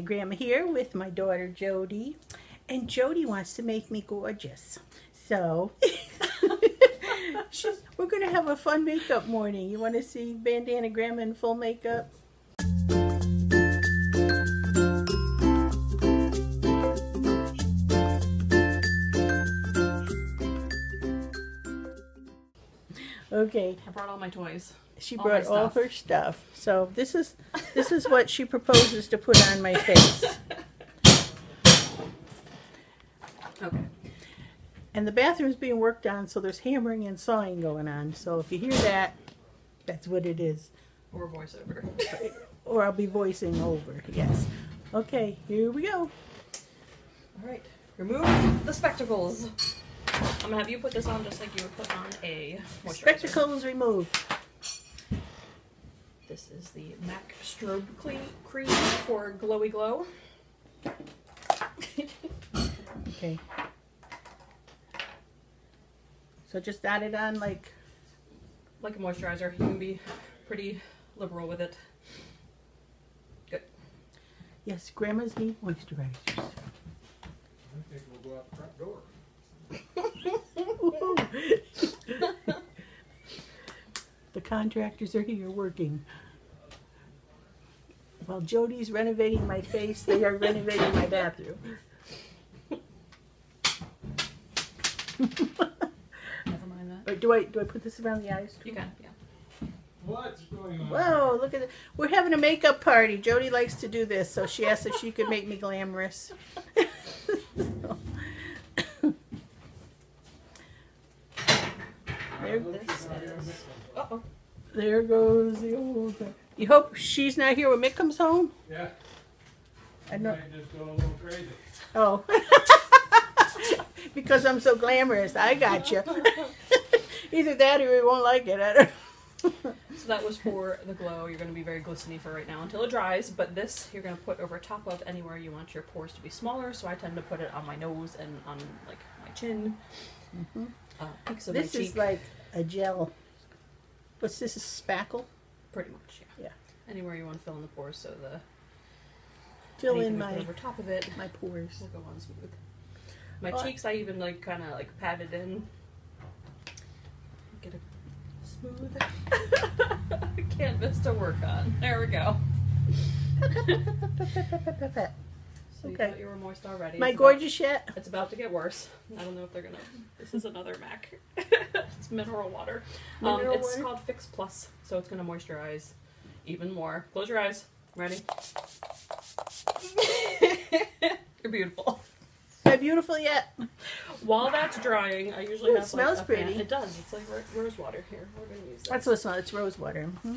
BanDana Gramma here with my daughter Jody, and Jody wants to make me gorgeous. So we're going to have a fun makeup morning. You want to see BanDana Gramma in full makeup? Okay. I brought all my toys. She brought all her stuff. So this is what she proposes to put on my face. Okay. And the bathroom's being worked on, so there's hammering and sawing going on. So if you hear that, that's what it is. Or voiceover. Or I'll be voicing over, yes. Okay, here we go. Alright, remove the spectacles. I'm going to have you put this on just like you would put on a moisturizer. Spectacles removed. This is the MAC Strobe Cream for Glowy Glow. Okay. So just add it on like a moisturizer. You can be pretty liberal with it. Good. Yes, grandmas need moisturizers. I think we'll go out the front door. The contractors are here working. While Jody's renovating my face, they are renovating my bathroom. Never mind that. Or do I put this around the eyes? You can, yeah. What's going on? Whoa, look at it. We're having a makeup party. Jody likes to do this, so she asked if she could make me glamorous. There goes the old thing. You hope she's not here when Mick comes home? Yeah. I know. Might just go a little crazy. Oh. Because I'm so glamorous. I got you. Either that or we won't like it. I don't know. So that was for the glow. You're going to be very glistening for right now until it dries, but this you're going to put over top of anywhere you want your pores to be smaller, so I tend to put it on my nose and on like my chin. Peaks of This my cheek. is like a gel. What's this, a spackle? Pretty much, yeah. Yeah. Anywhere you want to fill in the pores, so the Fill in my my over top of it my pores. will go on smooth. My cheeks I even like kind of like patted in. Get a smooth canvas to work on. There we go. So you Okay. thought you were moist already. My gorgeous yet? It's about to get worse. I don't know if they're gonna. This is another MAC. It's mineral water. It's water? called Fix Plus, so it's gonna moisturize even more. Close your eyes. Ready? You're beautiful. Am I beautiful yet? While that's drying, I usually have. It smells like, pretty. It does. It's like rose water. Here, we're gonna use this. That's what it smells. It's rose water. I'm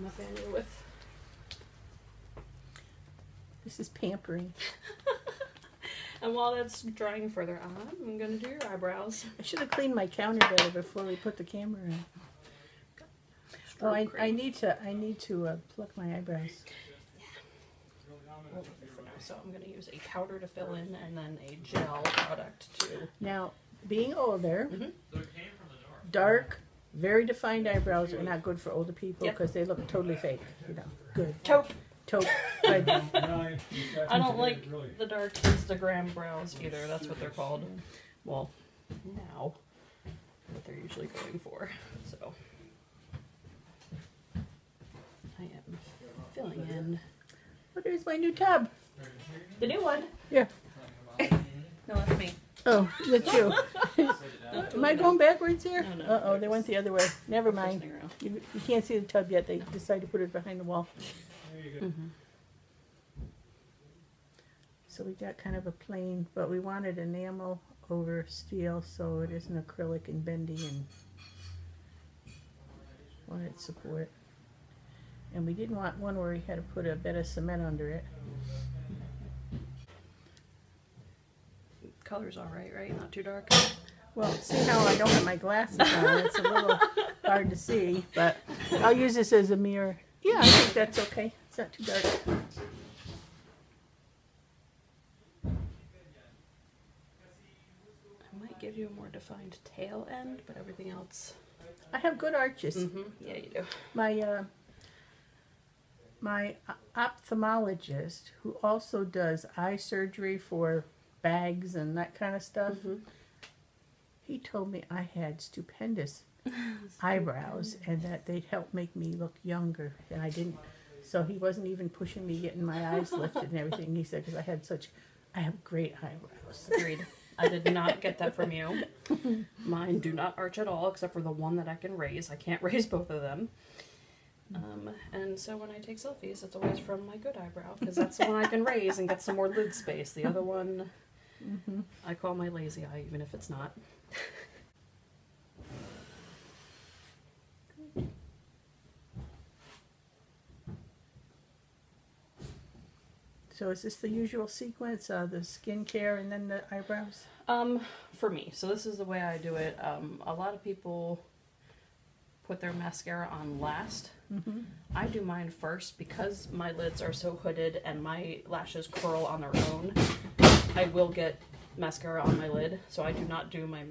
a fan with. This is pampering. And while that's drying further on, I'm gonna do your eyebrows. I should have cleaned my counter better before we put the camera in. Oh, I need to pluck my eyebrows. For now, so I'm gonna use a powder to fill in and then a gel product to. Now, being older, dark, very defined eyebrows are not good for older people because they look totally fake. You know, good. Taupe. Taupe. Good. I don't like the dark Instagram brows either. That's what they're called. Well, now, what they're usually going for. So, I am filling in. Oh, there's my new tub. The new one. Yeah. No, that's me. Oh, that's you. Am I going backwards here? No, no. Uh-oh, they went the other way. Never mind. You can't see the tub yet. They decided to put it behind the wall. So we got kind of a plain, but we wanted enamel over steel so it isn't acrylic and bendy and wanted support. And we didn't want one where we had to put a bed of cement under it. Color's alright, right? Not too dark. Well, see how I don't have my glasses on. It's a little hard to see, but I'll use this as a mirror. Yeah, I think that's okay. It's not too dark. I might give you a more defined tail end, but everything else. I have good arches. Yeah, you do. My my ophthalmologist, who also does eye surgery for bags and that kind of stuff, he told me I had stupendous eyebrows and that they'd help make me look younger. And I didn't, so he wasn't even pushing me getting my eyes lifted and everything. He said, because I have great eyebrows. Agreed. I did not get that from you. Mine do not arch at all, except for the one that I can raise. I can't raise both of them. And so when I take selfies, it's always from my good eyebrow, because that's the one I can raise and get some more lid space. The other one, I call my lazy eye, even if it's not. So is this the usual sequence, the skincare and then the eyebrows? For me, so this is the way I do it. A lot of people put their mascara on last. I do mine first because my lids are so hooded and my lashes curl on their own. I will get mascara on my lid, so I do not do my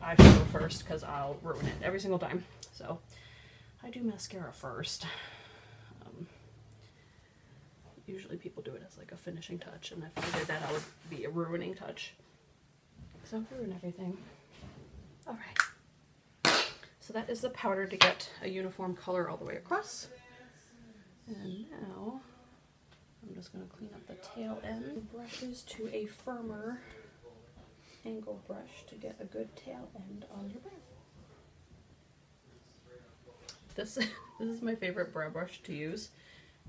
eyeshadow first because I'll ruin it every single time. So I do mascara first. Usually people do it as like a finishing touch, and if I did that, I would be a ruining touch. So I'll ruin everything. Alright. So that is the powder to get a uniform color all the way across. And now I'm just going to clean up the tail end. Brushes to a firmer angle brush to get a good tail end on your brow. This is my favorite brow brush to use.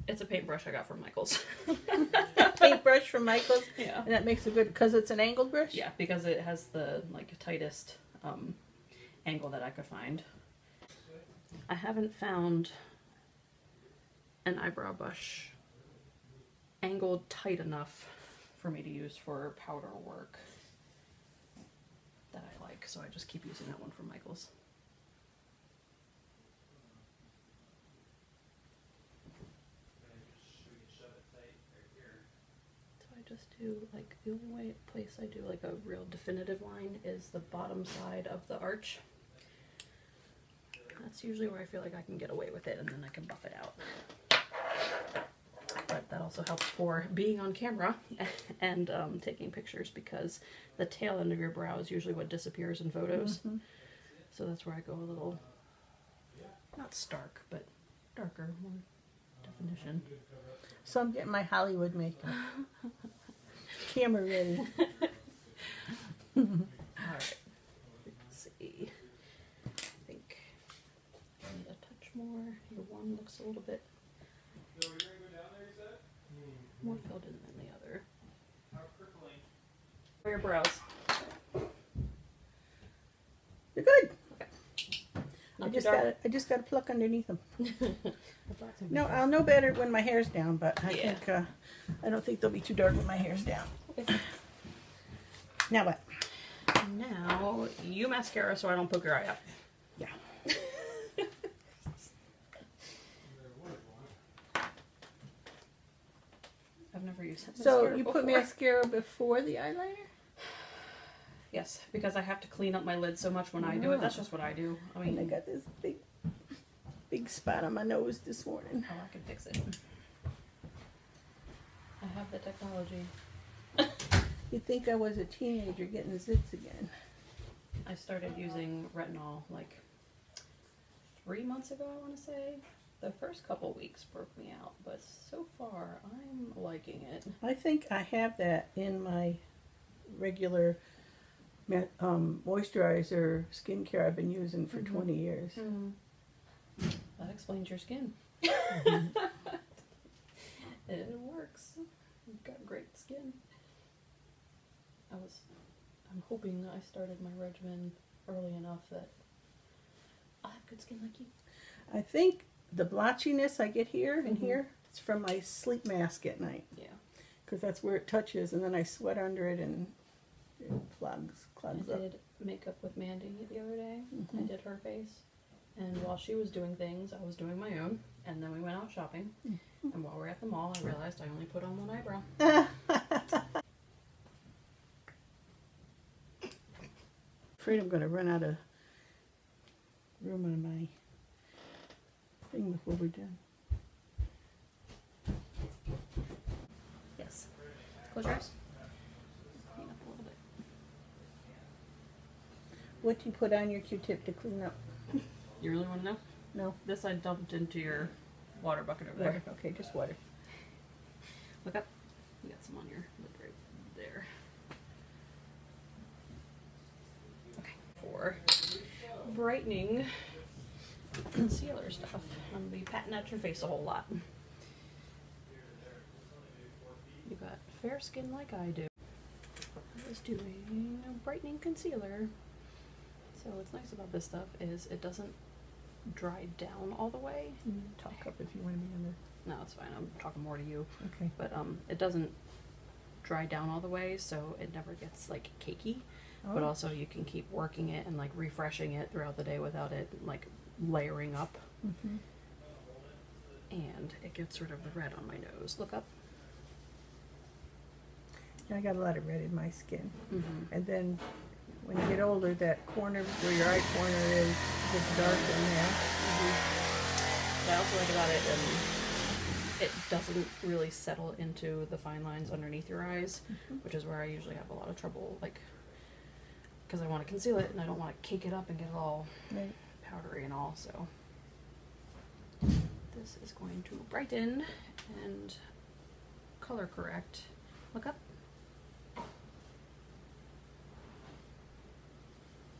It's a paintbrush I got from Michael's. Paintbrush from Michael's? Yeah. And that makes it good because it's an angled brush? Yeah, because it has the like tightest angle that I could find. I haven't found an eyebrow brush angled tight enough for me to use for powder work that I like, so I just keep using that one from Michael's. Just do like the only place I do like a real definitive line is the bottom side of the arch. That's usually where I feel like I can get away with it, and then I can buff it out. But that also helps for being on camera and taking pictures, because the tail end of your brow is usually what disappears in photos. So that's where I go a little, not stark, but darker, more definition. So I'm getting my Hollywood makeup. Camera ready. Alright, let's see. I think I need a touch more. Your one looks a little bit more filled in than the other. For your brows. You're good. Okay. I just got to pluck underneath them. No, I'll know better when my hair's down, but I think I don't think they'll be too dark when my hair's down. Okay. Now what? Now you mascara so I don't poke your eye out. Yeah. I've never used that. So you put mascara before the eyeliner? Yes, because I have to clean up my lid so much when I do it. That's just what I do. I mean, I got this big spot on my nose this morning. Oh, I can fix it. I have the technology. You'd think I was a teenager getting zits again. I started using retinol like 3 months ago, I want to say. The first couple weeks broke me out, but so far I'm liking it. I think I have that in my regular moisturizer skincare I've been using for 20 years. That explains your skin. It works. You've got great skin. I'm hoping I started my regimen early enough that I'll have good skin like you. I think the blotchiness I get here and here, it's from my sleep mask at night. Yeah. Because that's where it touches, and then I sweat under it and it clogs I up. did makeup with Mandy the other day. I did her face. And while she was doing things, I was doing my own. And then we went out shopping. And while we were at the mall, I realized I only put on one eyebrow. Afraid I'm going to run out of room on my thing before we're done. Close your eyes. Clean up a little bit. What do you put on your Q-tip to clean up? You really want to know? No. This I dumped into your water bucket over Water. there. Okay, just water. Look up. You got some on your lip right there. Okay. For brightening concealer stuff, I'm going to be patting at your face a whole lot. You got fair skin like I do. I was doing a brightening concealer. So what's nice about this stuff is it doesn't dry down all the way. Talk up if you want to be on No, it's fine. I'm talking more to you. Okay. But it doesn't dry down all the way, so it never gets like cakey. Oh. But also you can keep working it and like refreshing it throughout the day without it like layering up. Mm-hmm. And it gets rid of the red on my nose. Look up. I got a lot of red in my skin. Mm-hmm. And then when you get older, that corner where your eye corner is gets dark in there. Mm-hmm. What I also like about it, it doesn't really settle into the fine lines underneath your eyes, which is where I usually have a lot of trouble, like, because I want to conceal it and I don't want to cake it up and get it all Right. powdery and all, so this is going to brighten and color correct. Look up.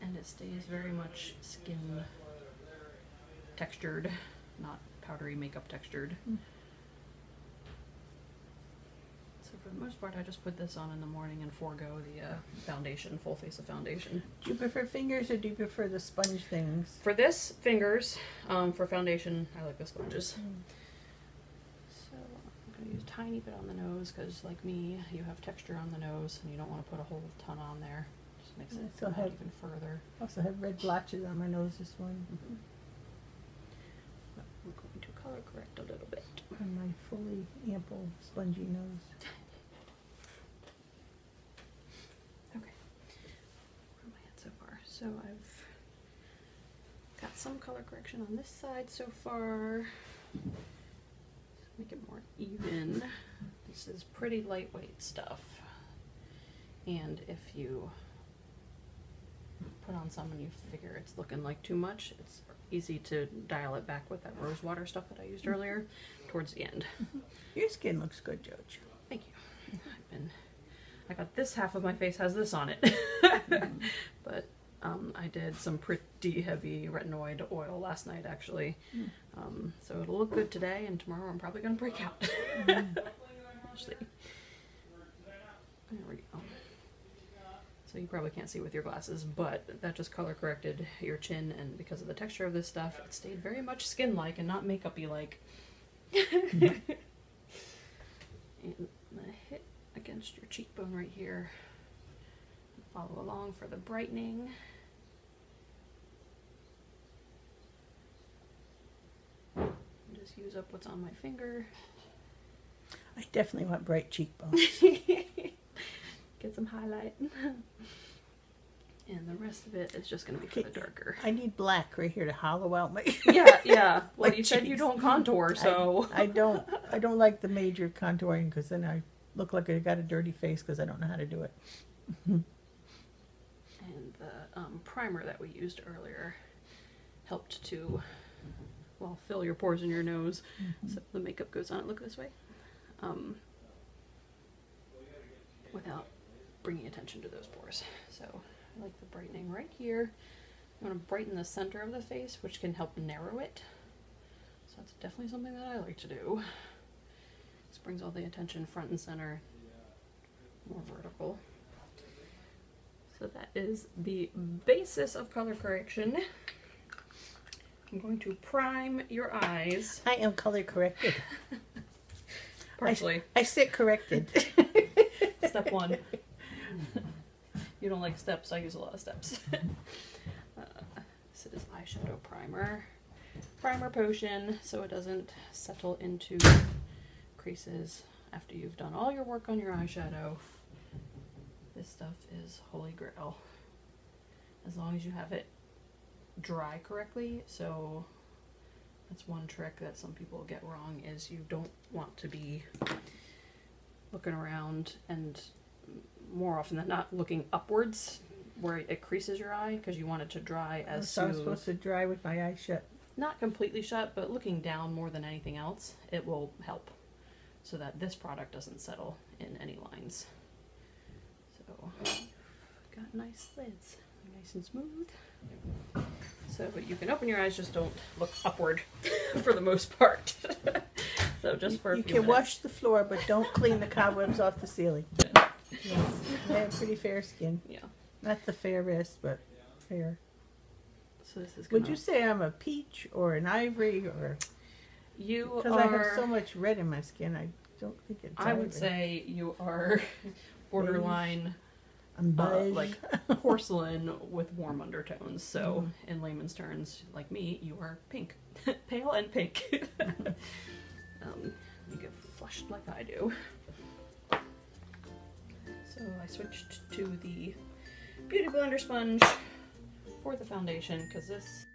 And it stays very much skin textured, not powdery makeup textured. Mm. So for the most part I just put this on in the morning and forego the foundation, full face of foundation. Do you prefer fingers or do you prefer the sponge things? For this, fingers. For foundation, I like the sponges. So I'm going to use a tiny bit on the nose because, like me, you have texture on the nose and you don't want to put a whole ton on there. Just makes it So come out have- even further. I also have red blotches on my nose this one. But we're going to color correct a little bit. On my fully ample spongy nose. Okay. Where am I at so far? So I've got some color correction on this side so far. Make it more even. This is pretty lightweight stuff. And if you put on some and you figure it's looking like too much, it's easy to dial it back with that rose water stuff that I used earlier towards the end. Your skin looks good, George. Thank you. I got this half of my face has this on it. But I did some pretty heavy retinoid oil last night actually. So it'll look good today, and tomorrow I'm probably going to break out. Actually. There we go. So you probably can't see with your glasses, but that just color corrected your chin, and because of the texture of this stuff, it stayed very much skin-like and not makeup-y like. And I'm going to hit against your cheekbone right here. Follow along for the brightening. Just use up what's on my finger. I definitely want bright cheekbones. Get some highlight. And the rest of it is just going to be for the darker. I need black right here to hollow out my... Yeah. Well, my you said you cheeks. don't contour, so... I don't like the major contouring because then I look like I got a dirty face because I don't know how to do it. And the primer that we used earlier helped to, well, fill your pores in your nose. So the makeup goes on. Look this way. Without bringing attention to those pores. So I like the brightening right here. I want to brighten the center of the face, which can help narrow it. So that's definitely something that I like to do. This brings all the attention front and center, more vertical. So that is the basis of color correction. I'm going to prime your eyes. I am color corrected. Partially. I sit corrected. Step one. You don't like steps, I use a lot of steps. This is eyeshadow primer. Primer potion, so it doesn't settle into creases after you've done all your work on your eyeshadow. This stuff is holy grail. As long as you have it dry correctly. So that's one trick that some people get wrong, is you don't want to be looking around and more often than not looking upwards where it creases your eye because you want it to dry as So I'm smooth. supposed to dry with my eyes shut. Not completely shut, but looking down more than anything else, it will help so that this product doesn't settle in any lines. So, got nice lids, nice and smooth. So, but you can open your eyes, just don't look upward for the most part. So just for a You few can minutes. wash the floor, but don't clean the cobwebs off the ceiling. Yes, I have pretty fair skin. Yeah. Not the fairest, but fair. So this is Would you say I'm a peach or an ivory, or you because are? I have so much red in my skin, I don't think it's. I would ivory. say you are borderline I'm beige. like porcelain with warm undertones. So in layman's terms, like me, you are pink, pale and pink. You get flushed like I do. So I switched to the Beauty Blender sponge for the foundation because this